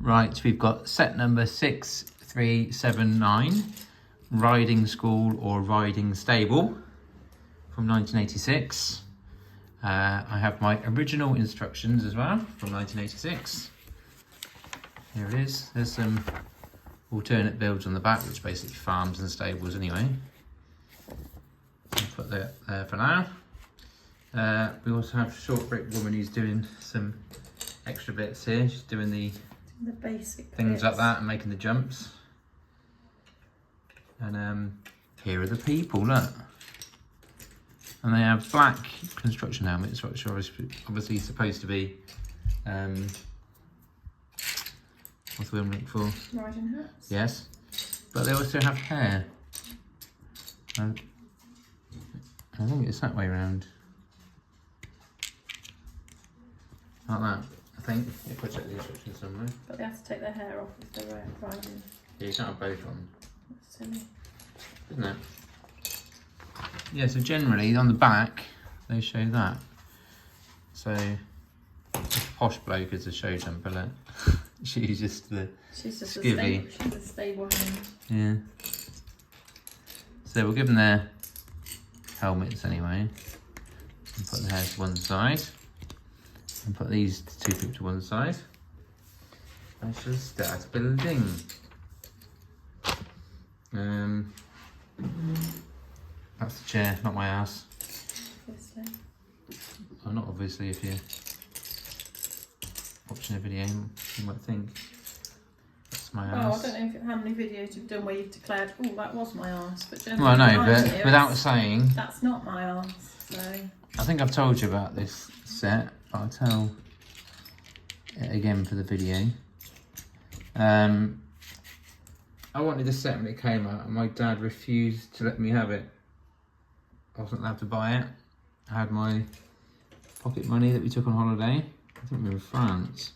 Right, we've got set number 6379, Riding School or Riding Stable from 1986. I have my original instructions as well from 1986. Here it is. There's some alternate builds on the back, which basically farms and stables anyway. I'll put that there for now. We also have Short Brick Woman who's doing some extra bits here. She's doing the basic things bits. like that and making the jumps. And here are the people, look. And they have black construction helmets, which are obviously supposed to be, what's the word I'm looking for? Riding hats? Yes. But they also have hair. And I think it's that way around. Like that, I think. If I check the instructions somewhere. But they have to take their hair off if they're riding. Yeah, you can't have both on. That's silly. Isn't it? Yeah, so generally on the back they show that. So this posh bloke is a show jumper, look. She's just the skivvy. She's a stable hand. Yeah. So we'll give them their helmets anyway. And put the hair to one side. And put these two people to one side. I shall start building. That's the chair, not my ass. Obviously. Oh, not obviously, if you're watching a video, you might think that's my ass. Oh, I don't know how many videos you've done where you've declared, oh, that was my arse. But generally, Well, no, but without saying, that's not my arse. So I think I've told you about this set, but I'll tell it again for the video. I wanted this set when it came out, and my dad refused to let me have it. I wasn't allowed to buy it. I had my pocket money that we took on holiday. I think we were in France.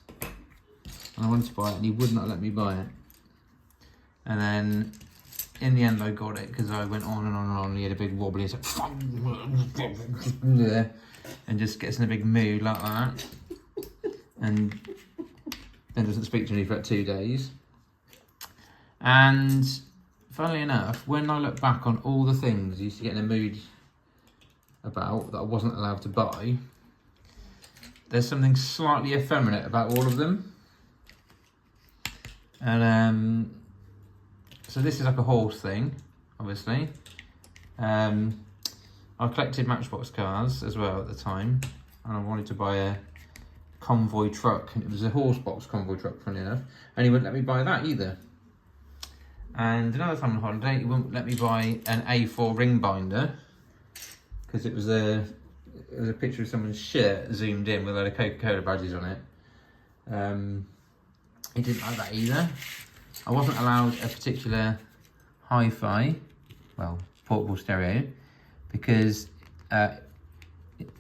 And I wanted to buy it, and he would not let me buy it. And then, in the end, I got it, because I went on and on and on. He had a big wobbly, and and just gets in a big mood like that. And then doesn't speak to me for like 2 days. And funnily enough, when I look back on all the things I used to get in a mood about that I wasn't allowed to buy, there's something slightly effeminate about all of them. And so this is like a horse thing, obviously. I collected Matchbox cars as well at the time, and I wanted to buy a convoy truck, and it was a horse box convoy truck, funny enough, and he wouldn't let me buy that either. And another time on holiday, he wouldn't let me buy an A4 ring binder, because it was a picture of someone's shirt zoomed in with a load of Coca-Cola badges on it. He didn't like that either. I wasn't allowed a particular hi-fi, well, portable stereo, because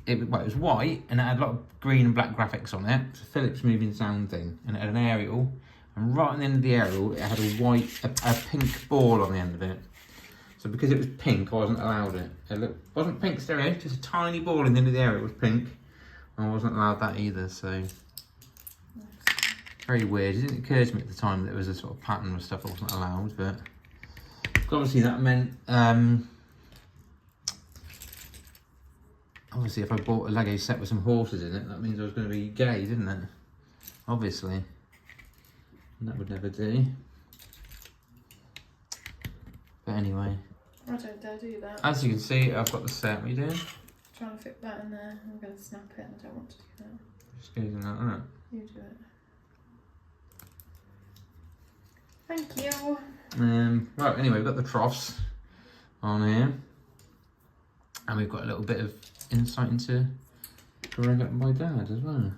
it was white and it had a lot of green and black graphics on it. It's a Philips moving sound thing, and it had an aerial, and right on the end of the aerial it had a pink ball on the end of it. So because it was pink, I wasn't allowed it. It wasn't pink stereo, just a tiny ball in the end of the aerial. It was pink. I wasn't allowed that either, so very weird. It didn't occur to me at the time that there was a sort of pattern of stuff I wasn't allowed, but obviously that meant obviously if I bought a Lego set with some horses in it, that means I was going to be gay, didn't it? Obviously. And that would never do. But anyway. I don't dare do that. As you can see, I've got the set. What are you doing? Trying to fit that in there. I'm going to snap it and I don't want to do that. Just goes in that, isn't it? You do it. Thank you. Right, anyway, we've got the troughs on here. And we've got a little bit of insight into growing up with my dad as well.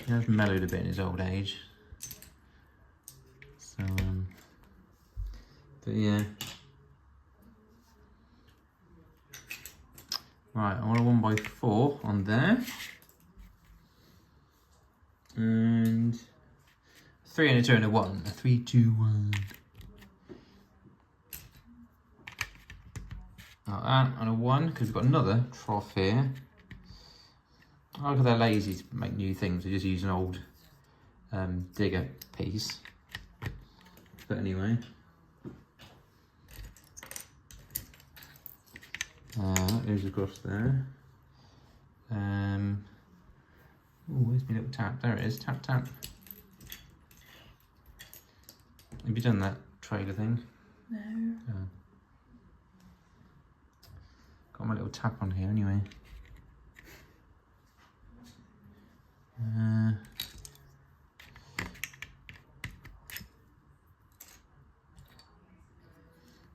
He has mellowed a bit in his old age. So, but yeah. Right, I want a 1x4 on there. And 3 and a 2 and a 1. A 3, 2, 1. Like that, and a 1, because we've got another trough here. I like how they're lazy to make new things. They just use an old digger piece. But anyway. That goes across there. Oh, where's my little tap? There it is. Tap, tap. Have you done that trailer thing? No. Oh. Got my little tap on here anyway.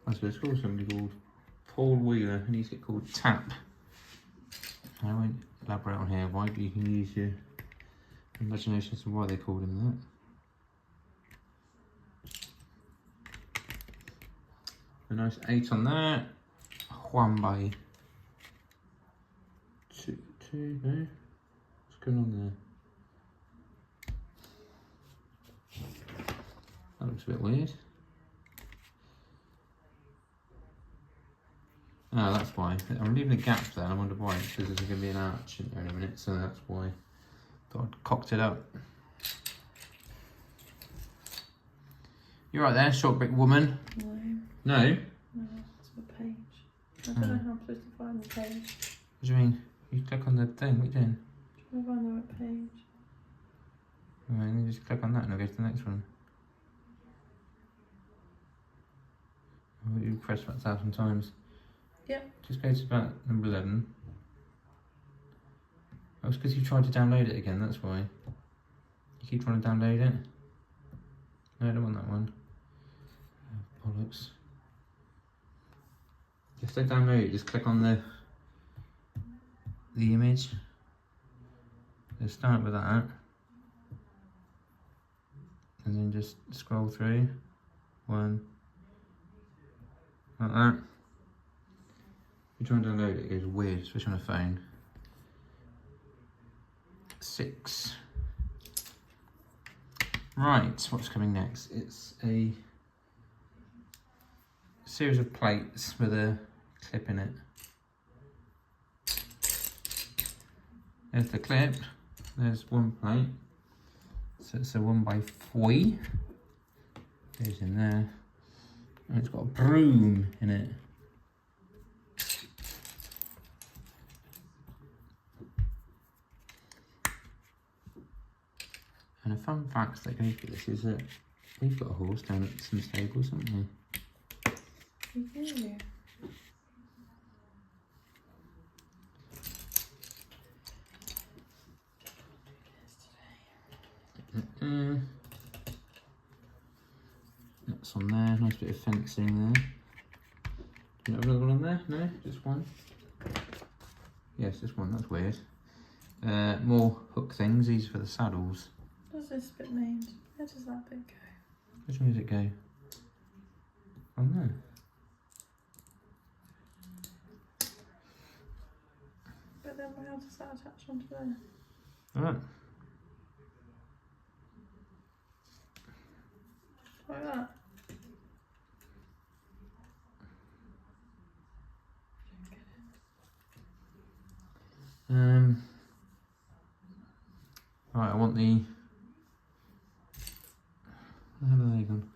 I suppose called somebody called Paul Wheeler. He needs to get called Tap. I won't elaborate on here why, but you can use your imagination as to why they called him that. A nice 8 on that. Juan by 2, no? What's going on there? That looks a bit weird. Oh, that's why. I'm leaving a gap there. I wonder why. It says there's going to be an arch in there in a minute, so that's why. Thought I'd cocked it up. You're right there, short brick woman. No. No? No, it's the page. I don't know how I'm supposed to find the page. What do you mean? You click on the thing, what are you doing? Trying to find the right page. Right, then just click on that and I'll go to the next one. You press about 1,000 times. Yep. Just go to about number 11. Oh, it's because you tried to download it again, that's why. You keep trying to download it. No, I don't want that one. Oh, bollocks. If they download it, just click on the image. Let's start with that. And then just scroll through. One. Like that. If you try and download it, it goes weird, especially on a phone. 6. Right, what's coming next? It's a series of plates with a clip in it. There's the clip. There's one plate. So it's a 1x4. Goes in there. And it's got a broom in it. And a fun fact that goes with this is that we've got a horse down at some stables, haven't we? We do. That's on there, nice bit of fencing there. Do you have another one on there? No, just one? Yes, just one, that's weird. More hook things, these are for the saddles. What's this bit named? Where does that bit go? Which one does it go? On there. But then how does that attach onto there? Alright. Like that? Right, I want the... Where have they gone?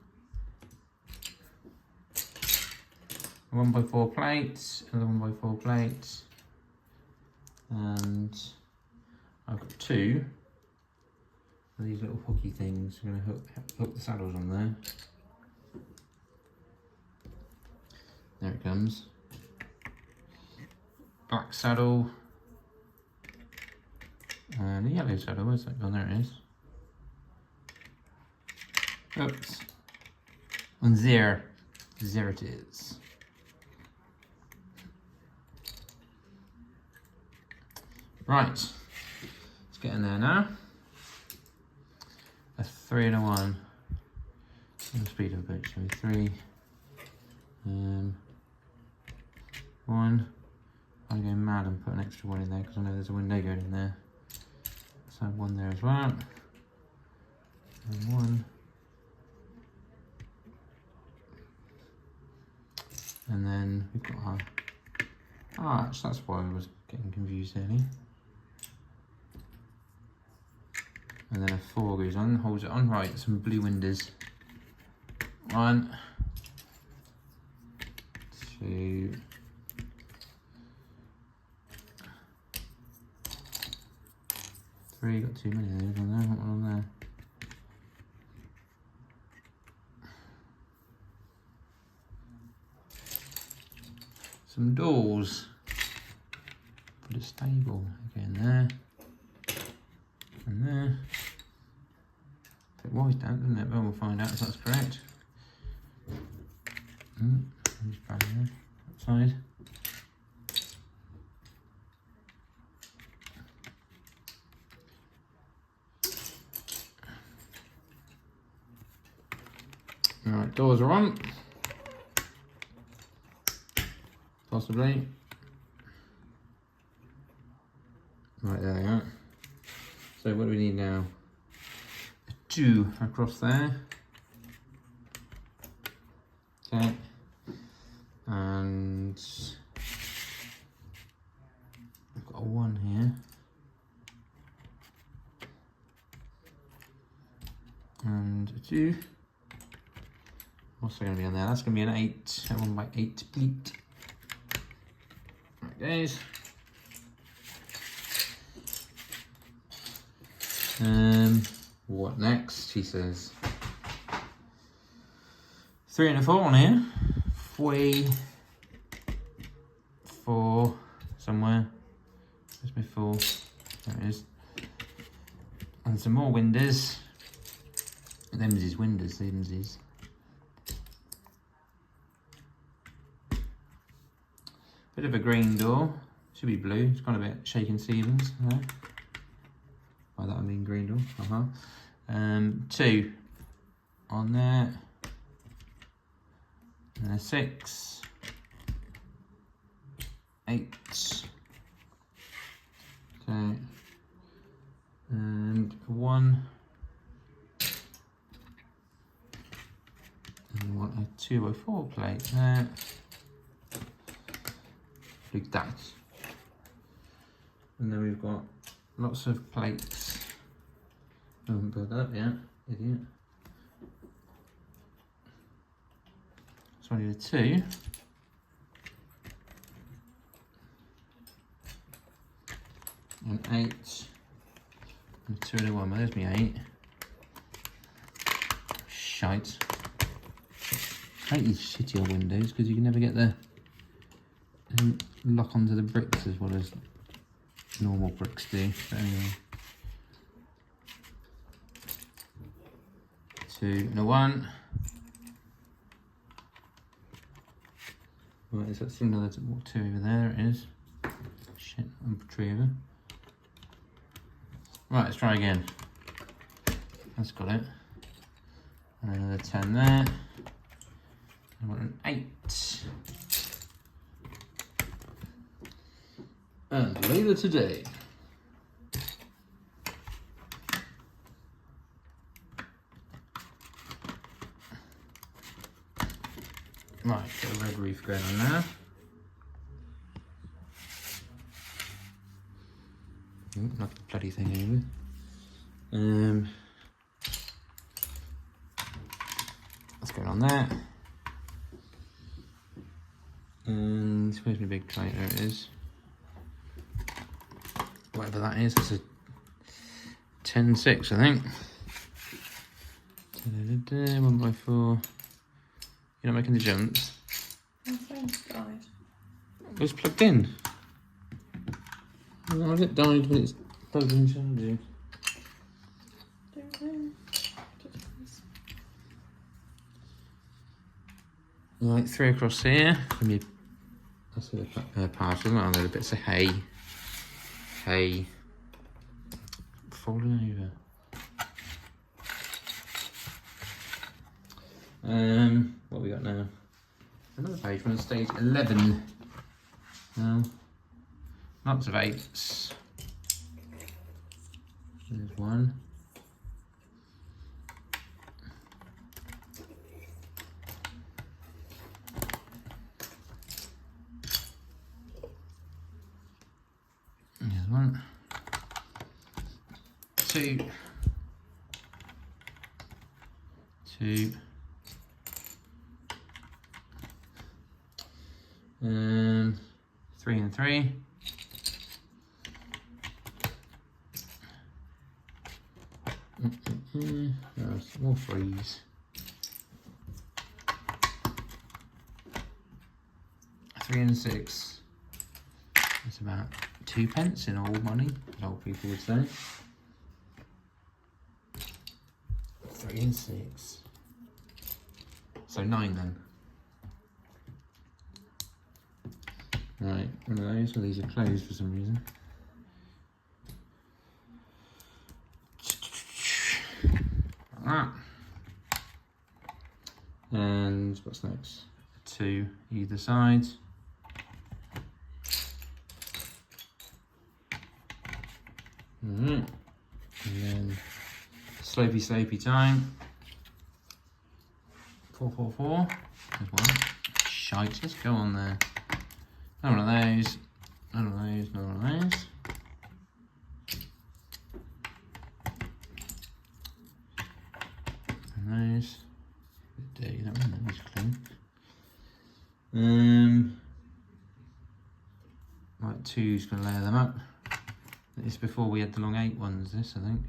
1x4 plates, another 1x4 plates, and I've got 2 of these little hooky things. I'm going to hook the saddles on there. There it comes. Black saddle. And a yellow saddle, where's that gone? There it is. Oops. And there it is. Right, let's get in there now. A 3 and a 1. And the speed of a bit, shall we? 3. 1. I'm going mad and put an extra 1 in there because I know there's a window going in there. So 1 there as well. And 1. And then we've got our arch. That's why I was getting confused earlier. And then a 4 goes on, holds it on. Right, some blue windows. 1, 2, 3. Got too many of those on there. What one on there? Some doors. Put a stable again there. And there. A bit wide down, doesn't it? But we'll find out if that's correct. Just back there, outside. Alright, doors are on. Possibly. Right, there they are. So what do we need now? A 2 across there. Okay. And I've got a 1 here. And a 2. What's going to be on there? That's going to be an 8. A 1 by 8 pleat. Right, guys. What next? He says 3 and a 4 on here. 4 somewhere. There's my 4. There it is. And some more windows. Them's his windows. Them's his. Bit of a green door. Should be blue. It's got a bit shaken Stevens there. By that I mean green door. 2 on there. And a 6. 8. Okay. And a 1. And we want a 2 by 4 plate there. Like that. And then we've got lots of plates. I haven't built that up yet, idiot. So I need a 2. An 8. And a 2 and a 1. Well, there's me 8. Shite. I hate these shitty old windows because you can never get the lock onto the bricks as well as normal bricks do. But anyway. 2 and a 1. Right, is that similar to 2 over there? It is. Shit, I'm a tree over. Right, let's try again. That's got it. And another 10 there. I want an 8. And later today. Right, got a red roof going on now. Not the bloody thing over. What's going on there? And where's my big plate? There it is. Whatever that is, it's a 10-6, I think. 1 by 4. You're not making the jumps. My phone's died. It's plugged in. How did it died when it's plugged in charging? Don't know. Right, 3 across here. That's the parcel, aren't there? The bits of hay. Hay. Falling over. What have we got now? Another page from stage 11. Lots of 8s. There's 1. There's 1. 2. 2, 3 and 3. There's more 3s. 3 and 6. It's about 2 pence in old money, as old people would say. 3 and 6. So 9 then. Right, one of those. Well, these are closed for some reason. Like that. And what's next? 2 either side. Alright. And then slopey time. 4, 4, 4. There's one. Shite, let's go on there. None of those. None of those. None of those. And those. Bit dirty that one. That was clean. Right, 2's gonna layer them up. This is before we had the long 8 ones. This, I think.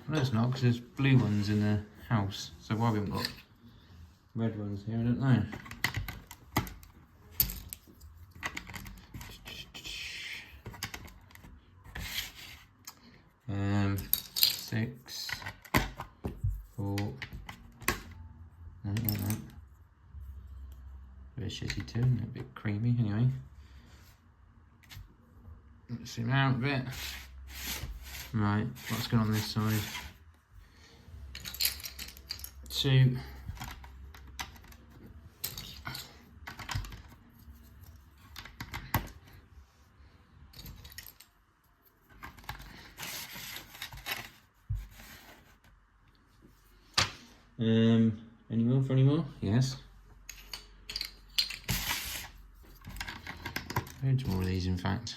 No, it's not, because there's blue ones in the house. So why we haven't got red ones here, I don't know. Um, 6, 4. No, no, no. Bit shitty too, a bit creamy anyway. Let's zoom out a bit. Right, what's going on this side? 2. Any more for any more? Yes. Loads more of these, in fact.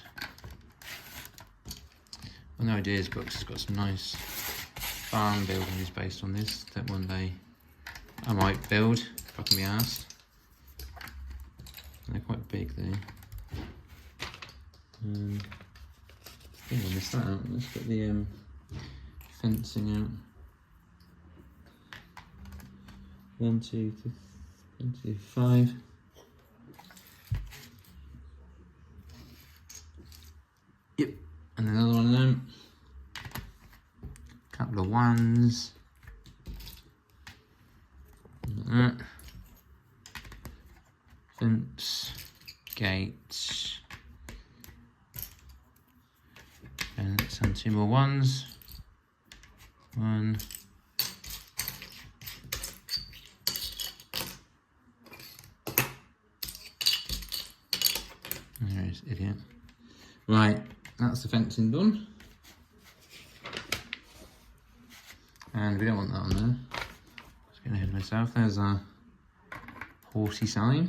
Well, No Ideas Books has got some nice farm buildings based on this that one day I might build if I can be asked. They're quite big though. I think I missed that out. Let's get the fencing out. 1, 2, 3, 1, 2, 5. Yep, and another one of them. Couple of 1s. Like that. Fence, gates, and some 2 more 1s. 1. There's idiot. Right, that's the fencing done. And we don't want that on there. Just getting ahead of myself. There's a horsey sign.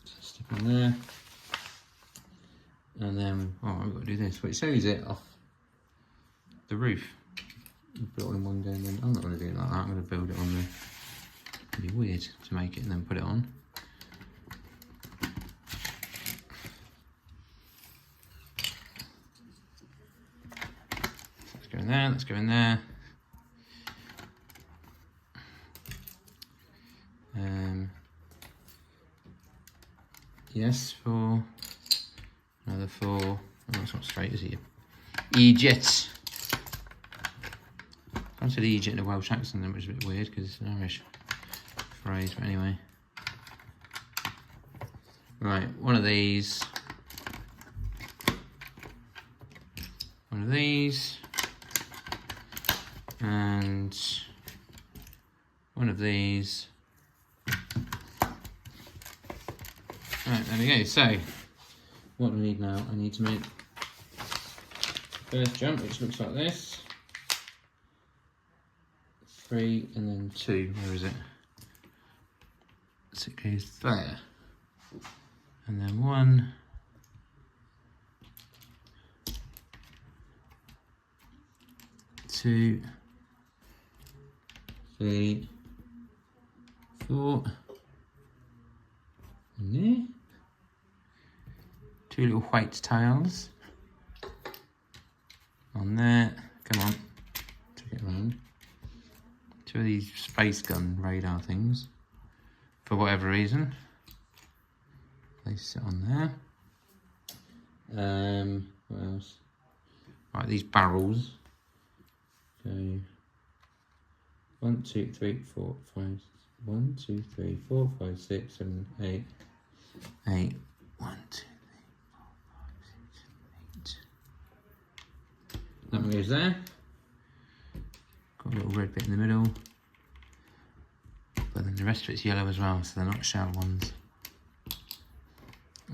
Just stick on there. And then, oh, we've got to do this. But it shows it off the roof. You put it all in one day and then, I'm not going to do it like that. I'm going to build it on the, it'd be weird to make it and then put it on. Let's go in there, let's go in there. Yes, 4. Another 4. Oh, that's not straight, is it? Egypt. I said Egypt in a Welsh accent then, which is a bit weird because it's an Irish phrase, but anyway. Right, one of these. One of these. And one of these. Right, there we go. So, what do we need now? I need to make the first jump, which looks like this. 3 and then 2. Where is it? So it goes there. And then 1. 2. 3, 4. And there. 2 little white tiles. On there. Come on. Take it around. 2 of these space gun radar things. For whatever reason. Place it on there. What else? Right, these barrels. So 1, 2, 3, 4, 5. 1, 2, 3, 4, 5, 6, 7, 8. 8. 1, 2, 3, 4, 5, 6, 7, 8. That goes there. Got a little red bit in the middle. But then the rest of it's yellow as well, so they're not shell ones.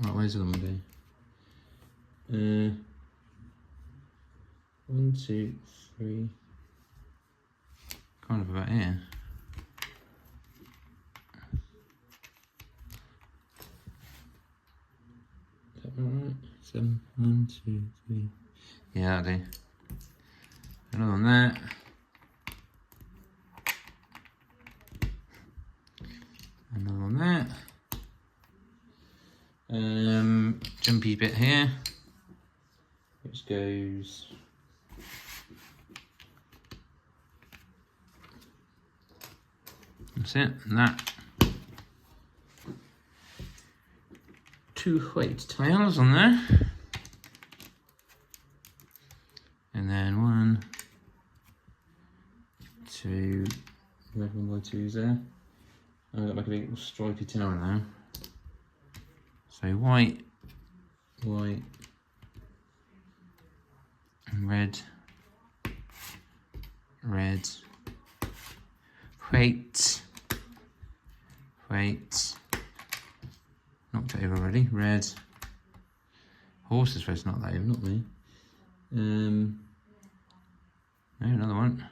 Right, where's the other one do? 1, 2, 3. Kind of about here. Is that right? 7, 1, 2, 3. Yeah, that'll do. Another one there. Another one there. Jumpy bit here, which goes that's it, and that. 2 white tiles on there, and then 1, 2, 11 by 2s there. I've got like a little stripy tower now. So white, white, and red, red, white, white, knocked it over already, red, horse is supposed to knock that over, not me. No, another one.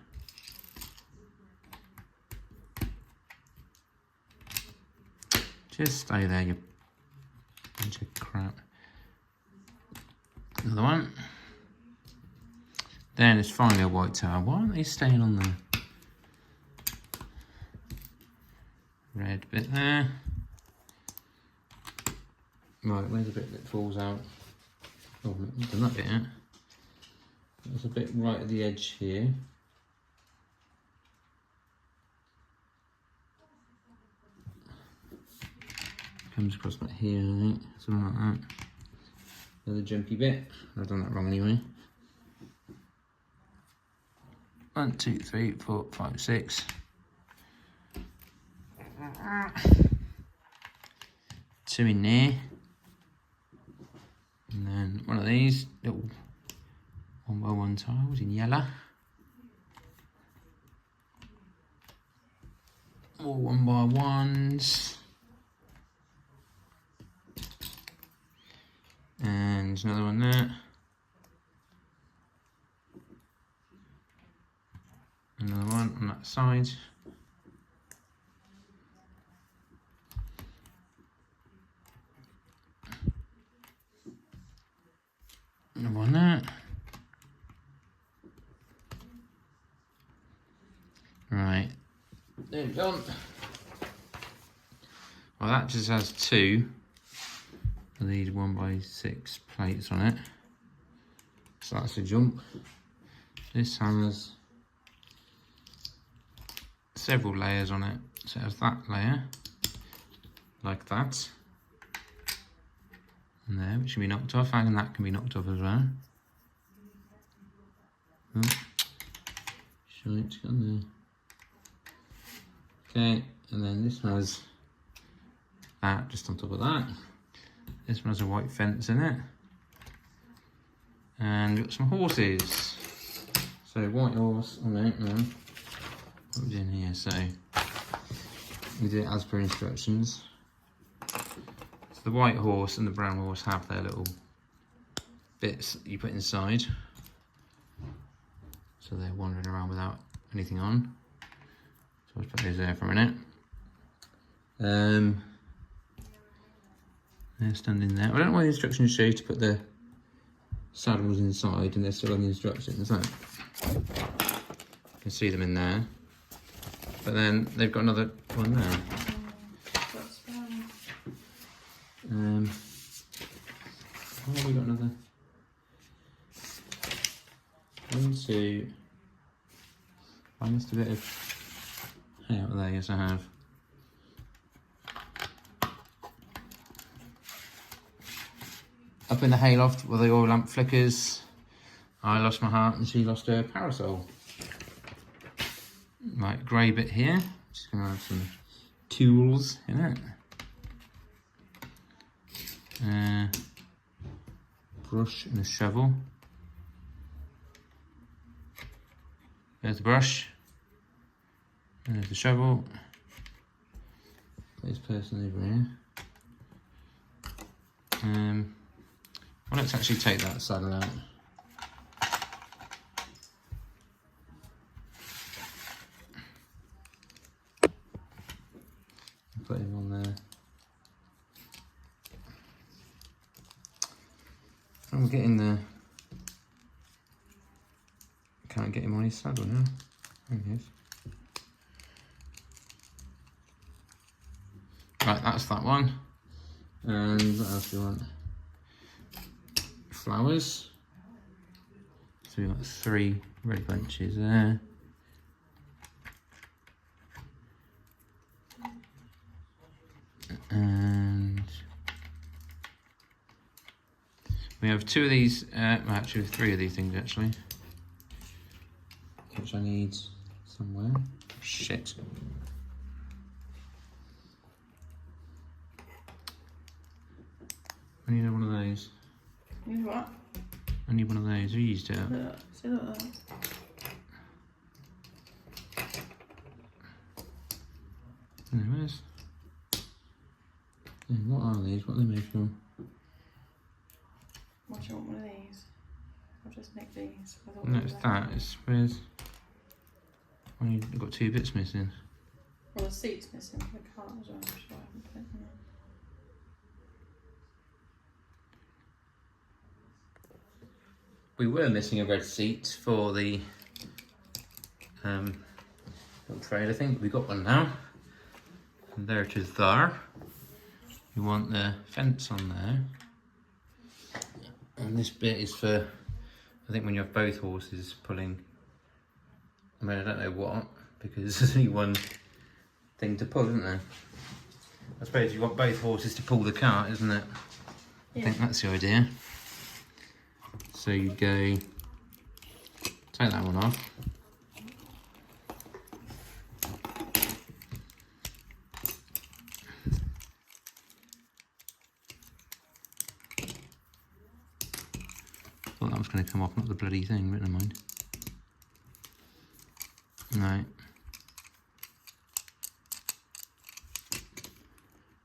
Just stay there, you bunch of crap. Another one. Then it's finally a white tower. Why aren't they staying on there? Red bit there. Right, where's the bit that falls out? Oh, I've not done that bit yet. There's a bit right at the edge here. Comes across about here, I think, something like that. Another jumpy bit. I've done that wrong anyway. 1, 2, 3, 4, 5, 6. Two in there. And then one of these little 1x1 tiles in yellow. More 1x1s. And another one there. Another one on that side. Another one there. Right. There we go. Well, that just has 2 of these 1x6 plates on it. So that's a jump. This has several layers on it. So it has that layer, like that. And there, which can be knocked off, and that can be knocked off as well. Oh, shite, gone there. Okay, and then this has that just on top of that. This one has a white fence in it. And we've got some horses. So white horse, oh no, no. What we doing here? So we did it as per instructions. So the white horse and the brown horse have their little bits that you put inside. So they're wandering around without anything on. So I'll put those there for a minute. They're standing there. I don't know why the instructions show you to put the saddles inside and they're still on the instructions. So you can see them in there. But then they've got another one there. That's fine. Oh, we got another. 1, 2. I missed a bit of. Yeah, well, there, yes, I have. Up in the hayloft where the oil lamp flickers, I lost my heart and she lost her parasol. Right, grey bit here. Just gonna have some tools in it. Brush and a shovel. There's the brush. There's the shovel. This person over here. Well, let's actually take that saddle out. Put him on there. I'm getting the. Can't get him on his saddle now. There he is. Right, that's that one. And what else do you want? Flowers. So we've got 3 red bunches there. And we have 2 of these, well, actually 3 of these things actually, which I need somewhere. Shit. I need one of those. You what? I need one of those. We used it up. Look, see, look at that. Anyways. Yeah, what are these? What are they made from? What do you want one of these? I'll just make these. I thought No, we it's were that. It's where's. Well, you've got 2 bits missing. Well, the seat's missing. The cart as well. Which I haven't put in there. We were missing a red seat for the little trailer thing, but we got one now. And there it is there. You want the fence on there. And this bit is for, I think when you have both horses pulling, I mean, I don't know what, because there's only one thing to pull, isn't there? I suppose you want both horses to pull the cart, isn't it? Yeah. I think that's the idea. So you go, take that one off. Thought that was going to come off, not the bloody thing, but never mind. Right.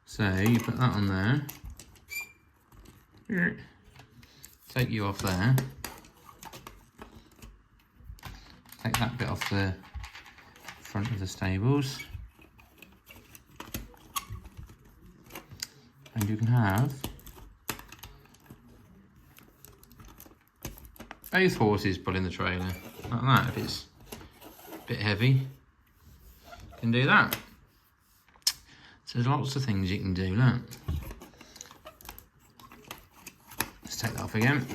So you put that on there. Take you off there. Take that bit off the front of the stables. And you can have both horses pulling the trailer. Like that, if it's a bit heavy. You can do that. So there's lots of things you can do, look. Let's take that off again.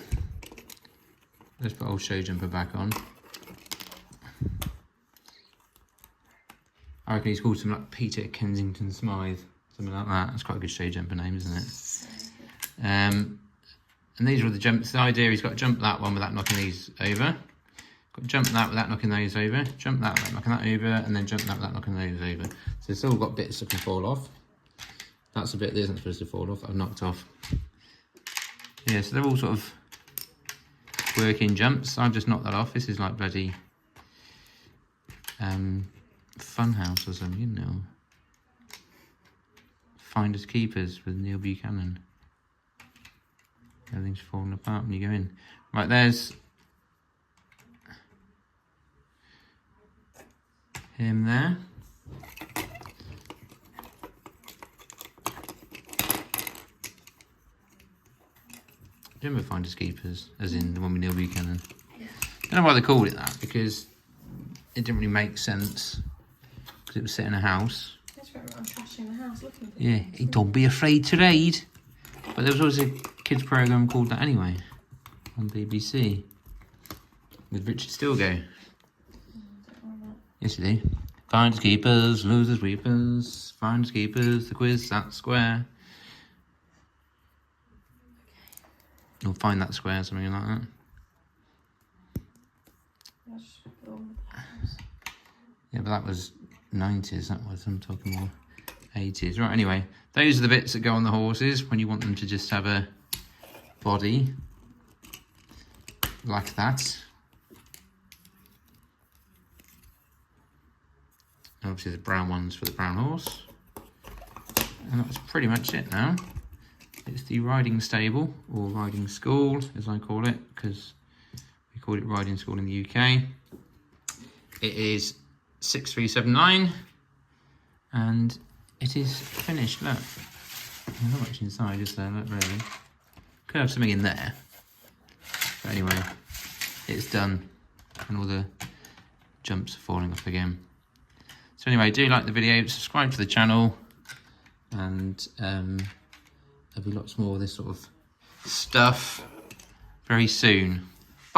Let's put old show jumper back on. I reckon he's called something like Peter Kensington Smythe, something like that. That's quite a good show jumper name, isn't it? And these are the jumps. The idea is got to jump that one without knocking these over. Got to jump that without knocking those over. Jump that without knocking that over, and then jump that without knocking those over. So it's all got bits that can fall off. That's a bit that isn't supposed to fall off. I've knocked off. Yeah, so they're all sort of working jumps. I've just knocked that off. This is like bloody Funhouse or something, you know. Finders Keepers with Neil Buchanan. Everything's falling apart when you go in. Right, there's him there. Do you remember Finders Keepers, as in the one with Neil Buchanan? Yeah. I don't know why they called it that, because it didn't really make sense because it was set in a house. That's right, I'm trashing the house looking for Yeah, things. don't be afraid to read. But there was always a kids program called that anyway on BBC with Richard Stilgo. Yes, you do. Finders keepers, losers weepers, finders keepers, the quiz that square. You'll find that square, something like that. Yeah, but that was 90s, that was, I'm talking more 80s. Right, anyway, those are the bits that go on the horses when you want them to just have a body like that. Obviously the brown ones for the brown horse. And that's pretty much it now. It's the riding stable, or riding school as I call it, because we call it riding school in the UK. It is 6379 and it is finished. Look, there's not much inside, is there? Look, really. Could have something in there. But anyway, it's done and all the jumps are falling off again. So anyway, do like the video, subscribe to the channel, and there'll be lots more of this sort of stuff very soon.